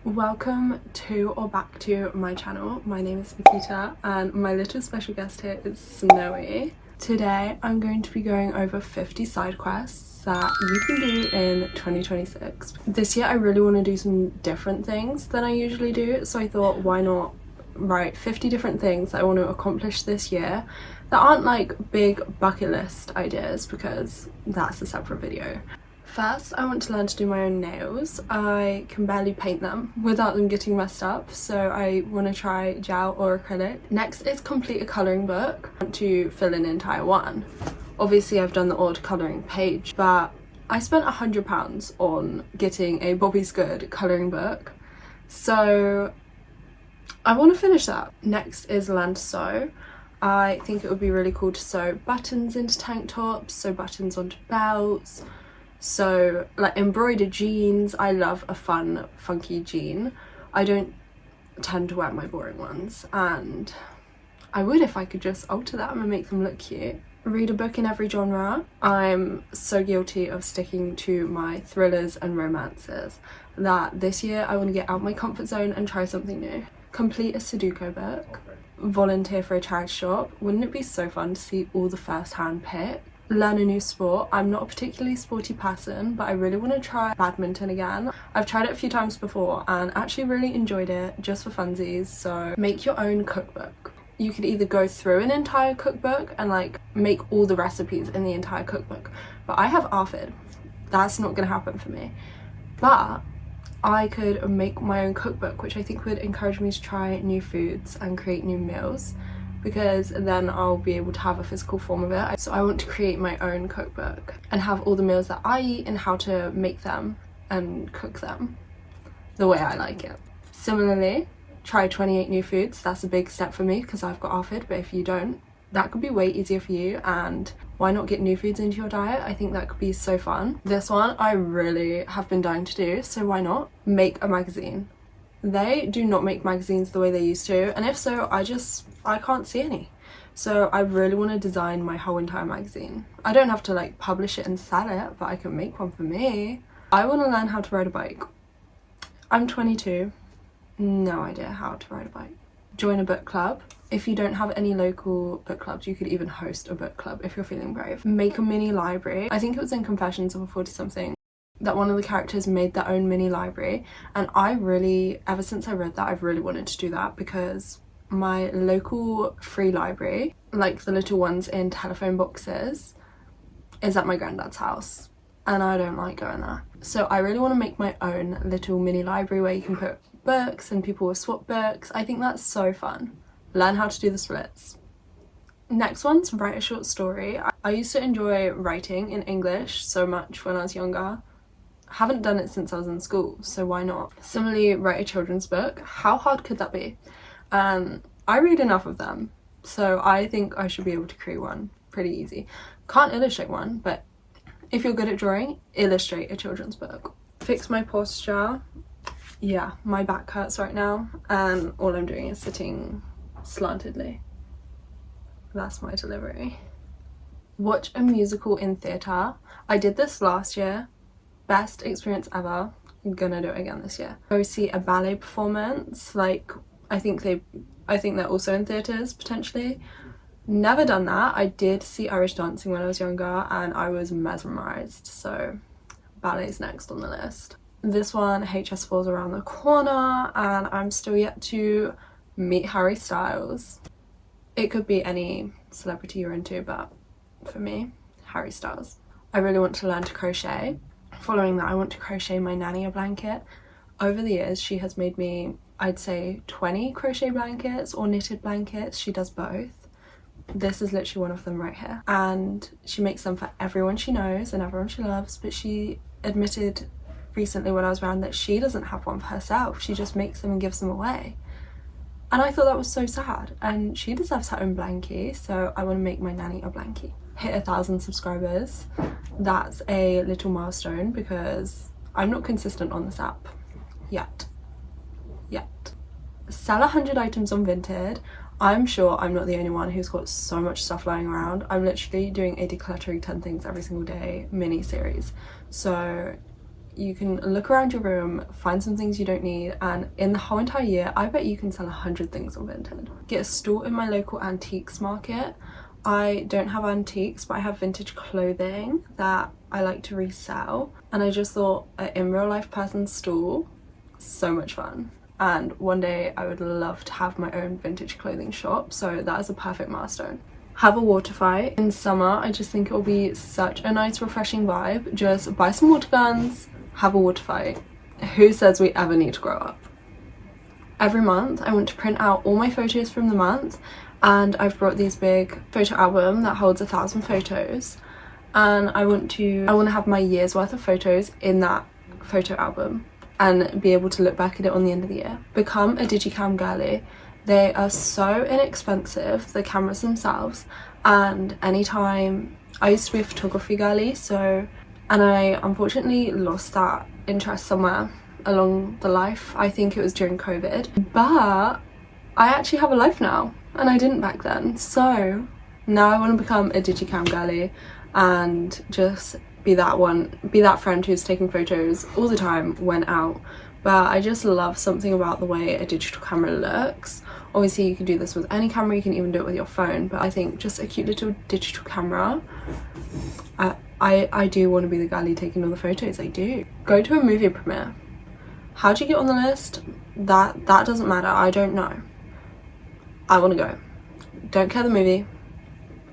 Welcome to or back to my channel. My name is Nikita and my little special guest here is Snowy. Today I'm going to be going over 50 side quests that you can do in 2026. This year I really want to do some different things than I usually do, so I thought why not write 50 different things that I want to accomplish this year that aren't like big bucket list ideas, because that's a separate video. First, I want to learn to do my own nails. I can barely paint them without them getting messed up, so I want to try gel or acrylic. Next is complete a colouring book. I want to fill an entire one. Obviously I've done the odd colouring page, but I spent £100 on getting a Bobby's Good colouring book, so I want to finish that. Next is learn to sew. I think it would be really cool to sew buttons into tank tops, sew buttons onto belts, so like embroidered jeans. I love a fun funky jean. I don't tend to wear my boring ones, and I would if I could just alter them and make them look cute. Read a book in every genre. I'm so guilty of sticking to my thrillers and romances that this year I want to get out my comfort zone and try something new. Complete a Sudoku book. Volunteer for a charity shop. Wouldn't it be so fun to see all the first-hand pick? Learn a new sport. I'm not a particularly sporty person, but I really want to try badminton again. I've tried it a few times before and actually really enjoyed it, just for funsies. So make your own cookbook. You could either go through an entire cookbook and like make all the recipes in the entire cookbook, but I have ARFID. That's not gonna happen for me. But I could make my own cookbook, which I think would encourage me to try new foods and create new meals, because then I'll be able to have a physical form of it. So I want to create my own cookbook and have all the meals that I eat and how to make them and cook them the way I like it. Similarly, try 28 new foods. That's a big step for me because I've got ARFID, but if you don't, that could be way easier for you. And why not get new foods into your diet? I think that could be so fun. This one I really have been dying to do, so why not make a magazine? They do not make magazines the way they used to, and if so, I can't see any. So I really want to design my whole entire magazine. I don't have to like publish it and sell it, but I can make one for me. I want to learn how to ride a bike. I'm 22, no idea how to ride a bike. Join a book club. If you don't have any local book clubs, you could even host a book club if you're feeling brave. Make a mini library. I think it was in Confessions of a 40-something that one of the characters made their own mini library, and I really, ever since I read that, I've really wanted to do that, because my local free library, like the little ones in telephone boxes, is at my granddad's house and I don't like going there. So I really want to make my own little mini library where you can put books and people will swap books. I think that's so fun. Learn how to do the splits. Next one's write a short story. I used to enjoy writing in English so much when I was younger. Haven't done it since I was in school, so why not? Similarly, write a children's book. How hard could that be? I read enough of them, so I think I should be able to create one pretty easy. Can't illustrate one, but if you're good at drawing, illustrate a children's book. Fix my posture. Yeah, my back hurts right now and all I'm doing is sitting slantedly. That's my delivery. Watch a musical in theatre. I did this last year. Best experience ever. I'm gonna do it again this year. Go see a ballet performance. Like, I think they're also in theatres potentially. Never done that. I did see Irish dancing when I was younger and I was mesmerised, so ballet's next on the list. This one, HS4's around the corner and I'm still yet to meet Harry Styles. It could be any celebrity you're into, but for me, Harry Styles. I really want to learn to crochet. Following that, I want to crochet my nanny a blanket. Over the years, she has made me, I'd say, 20 crochet blankets or knitted blankets. She does both. This is literally one of them right here. And she makes them for everyone she knows and everyone she loves, but she admitted recently when I was around that she doesn't have one for herself. She just makes them and gives them away. And I thought that was so sad, and she deserves her own blankie, so I want to make my nanny a blankie. Hit 1,000 subscribers. That's a little milestone because I'm not consistent on this app yet. Sell 100 items on Vinted. I'm sure I'm not the only one who's got so much stuff lying around. I'm literally doing a decluttering 10 things every single day mini series, so You can look around your room, find some things you don't need, and in the whole entire year, I bet you can sell 100 things on Vinted. Get a stall in my local antiques market. I don't have antiques, but I have vintage clothing that I like to resell. And I just thought an in real life person's stall, so much fun. And one day I would love to have my own vintage clothing shop. So that is a perfect milestone. Have a water fight. In summer, I just think it will be such a nice, refreshing vibe. Just buy some water guns, have a water fight. Who says we ever need to grow up? Every month, I want to print out all my photos from the month, and I've brought these big photo album that holds 1,000 photos, and I want to have my year's worth of photos in that photo album and be able to look back at it on the end of the year. Become a digicam girly. They are so inexpensive, the cameras themselves, and anytime I used to be a photography girly, and I unfortunately lost that interest somewhere along the life. I think it was during COVID, but I actually have a life now and I didn't back then. So now I want to become a digicam girly and just be that friend who's taking photos all the time when out. But I just love something about the way a digital camera looks. Obviously you can do this with any camera, you can even do it with your phone, but I think just a cute little digital camera, I do want to be the girlie taking all the photos. I do. Go to a movie premiere. How'd you get on the list? That doesn't matter. I don't know. I want to go. Don't care the movie.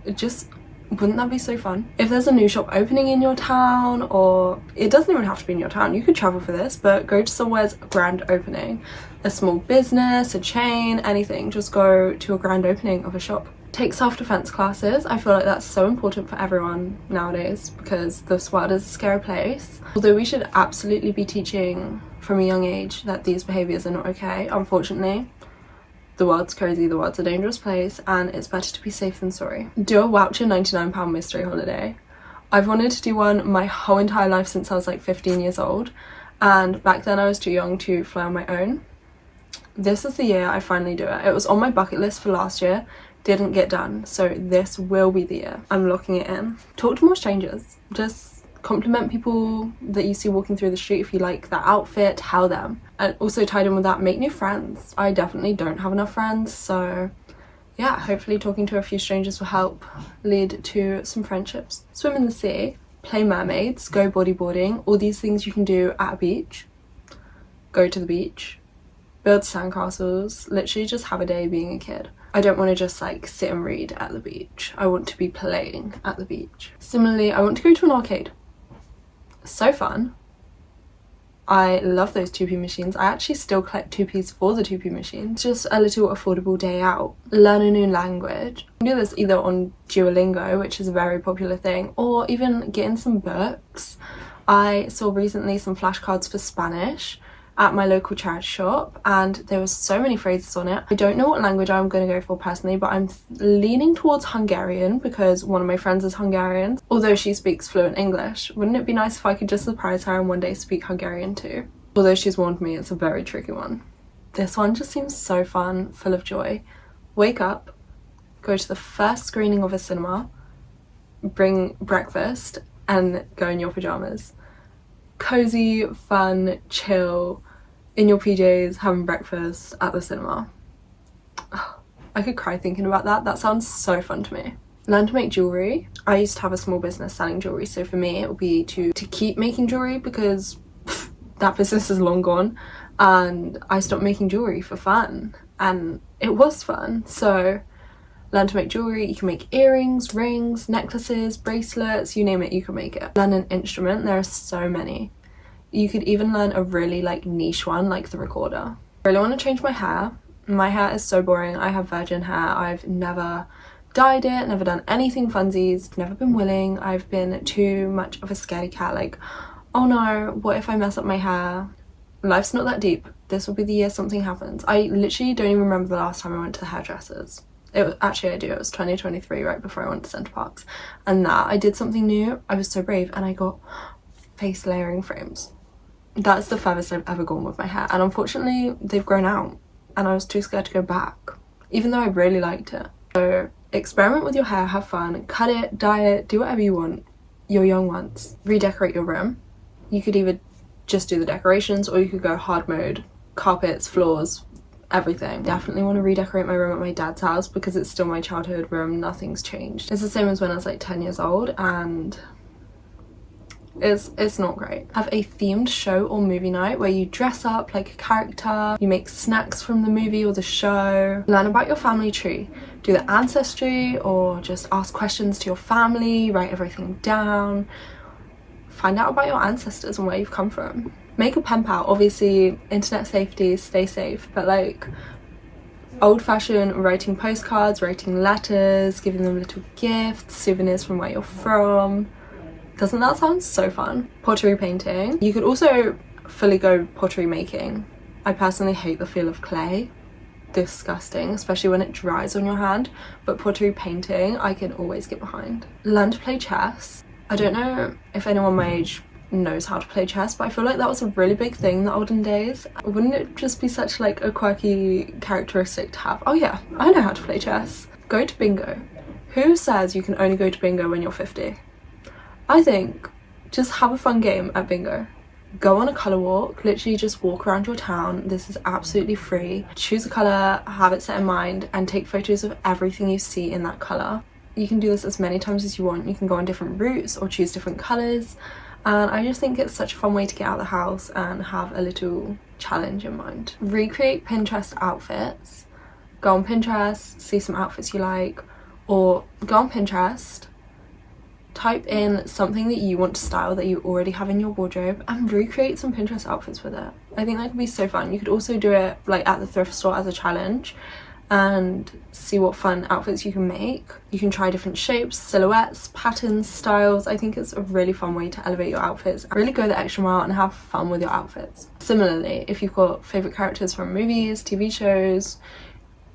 Wouldn't that be so fun? If there's a new shop opening in your town, or it doesn't even have to be in your town, you could travel for this, but go to somewhere's grand opening. A small business, a chain, anything. Just go to a grand opening of a shop. Take self-defense classes. I feel like that's so important for everyone nowadays because this world is a scary place. Although we should absolutely be teaching from a young age that these behaviours are not okay, unfortunately. The world's crazy, the world's a dangerous place, and it's better to be safe than sorry. Do a voucher £99 mystery holiday. I've wanted to do one my whole entire life since I was like 15 years old, and back then I was too young to fly on my own. This is the year I finally do it. It was on my bucket list for last year, didn't get done, so this will be the year. I'm locking it in. Talk to more strangers. Just compliment people that you see walking through the street. If you like that outfit, tell them. And also tied in with that, make new friends. I definitely don't have enough friends, so yeah, hopefully talking to a few strangers will help lead to some friendships. Swim in the sea, play mermaids, go bodyboarding, all these things you can do at a beach. Go to the beach, build sandcastles, literally just have a day being a kid. I don't want to just like sit and read at the beach. I want to be playing at the beach. Similarly, I want to go to an arcade. So fun. I love those 2p machines. I actually still collect 2ps for the 2p machines. Just a little affordable day out. Learn a new language. You can do this either on Duolingo, which is a very popular thing, or even get in some books. I saw recently some flashcards for Spanish at my local charity shop, and there was so many phrases on it. I don't know what language I'm going to go for personally, but I'm leaning towards Hungarian because one of my friends is Hungarian, although she speaks fluent English. Wouldn't it be nice if I could just surprise her and one day speak Hungarian too? Although she's warned me it's a very tricky one. This one just seems so fun, full of joy. Wake up, go to the first screening of a cinema, bring breakfast, and go in your pajamas. Cozy, fun, chill, in your PJs, having breakfast at the cinema. I could cry thinking about that. That sounds so fun to me. Learn to make jewellery. I used to have a small business selling jewellery, so for me it would be to keep making jewellery because that business is long gone, and I stopped making jewellery for fun, and it was fun. So learn to make jewellery. You can make earrings, rings, necklaces, bracelets, you name it, you can make it. Learn an instrument. There are so many. You could even learn a really like niche one, like the recorder. I really want to change my hair. My hair is so boring. I have virgin hair. I've never dyed it, never done anything funsies, never been willing. I've been too much of a scaredy cat, like, oh no, what if I mess up my hair? Life's not that deep. This will be the year something happens. I literally don't even remember the last time I went to the hairdressers. Actually I do, it was 2023, right before I went to Centre Parks, and that I did something new. I was so brave and I got face layering frames. That's the furthest I've ever gone with my hair, and unfortunately they've grown out and I was too scared to go back, even though I really liked it. So experiment with your hair, have fun, cut it, dye it, do whatever you want. You're young once. Redecorate your room. You could either just do the decorations, or you could go hard mode, carpets, floors, everything. Definitely want to redecorate my room at my dad's house because it's still my childhood room. Nothing's changed. It's the same as when I was like 10 years old, and it's not great. Have a themed show or movie night where you dress up like a character, you make snacks from the movie or the show, learn about your family tree, do the ancestry, or just ask questions to your family, write everything down, find out about your ancestors and where you've come from. Make a pen pal. Obviously internet safety, stay safe, but like old-fashioned writing postcards, writing letters, giving them little gifts, souvenirs from where you're from. Doesn't that sound so fun? Pottery painting. You could also fully go pottery making. I personally hate the feel of clay. Disgusting, especially when it dries on your hand, but pottery painting I can always get behind. Learn to play chess. I don't know if anyone my age knows how to play chess, but I feel like that was a really big thing in the olden days. Wouldn't it just be such like a quirky characteristic to have? Oh yeah, I know how to play chess. Go to bingo. Who says you can only go to bingo when you're 50? I think just have a fun game at bingo. Go on a colour walk, literally just walk around your town. This is absolutely free. Choose a colour, have it set in mind, and take photos of everything you see in that colour. You can do this as many times as you want. You can go on different routes or choose different colours, and I just think it's such a fun way to get out of the house and have a little challenge in mind. Recreate Pinterest outfits. Go on Pinterest, see some outfits you like, or go on Pinterest, type in something that you want to style that you already have in your wardrobe and recreate some Pinterest outfits with it. I think that could be so fun. You could also do it like at the thrift store as a challenge and see what fun outfits you can make. You can try different shapes, silhouettes, patterns, styles. I think it's a really fun way to elevate your outfits. Really go the extra mile and have fun with your outfits. Similarly, if you've got favourite characters from movies, TV shows,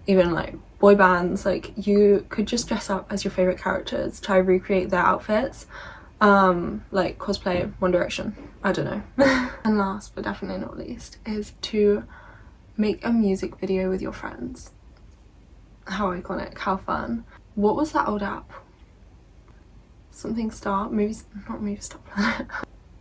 even like boy bands, like you could just dress up as your favourite characters, try recreate their outfits, like cosplay One Direction, I don't know. And last but definitely not least is to make a music video with your friends. How iconic, how fun. What was that old app? Something Star? Movies, not Movie Star Planet.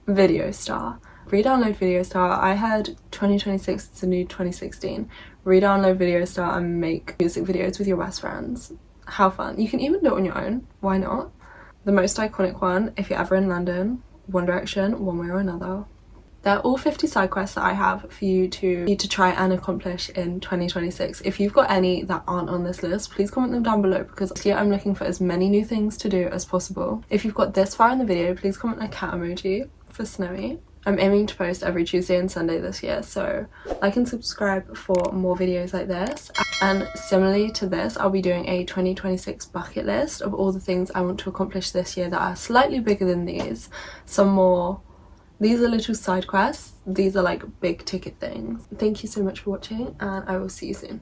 Video Star. Re-download Video Star. I heard 2026 is the new 2016. Re-download Video Star and make music videos with your best friends. How fun. You can even do it on your own. Why not? The most iconic one, if you're ever in London, One Direction, one way or another. They're all 50 side quests that I have for you to try and accomplish in 2026. If you've got any that aren't on this list, please comment them down below because this year I'm looking for as many new things to do as possible. If you've got this far in the video, please comment a cat emoji for Snowy. I'm aiming to post every Tuesday and Sunday this year, so like and subscribe for more videos like this. And similarly to this, I'll be doing a 2026 bucket list of all the things I want to accomplish this year that are slightly bigger than these. Some more, these are little side quests, these are like big ticket things. Thank you so much for watching and I will see you soon.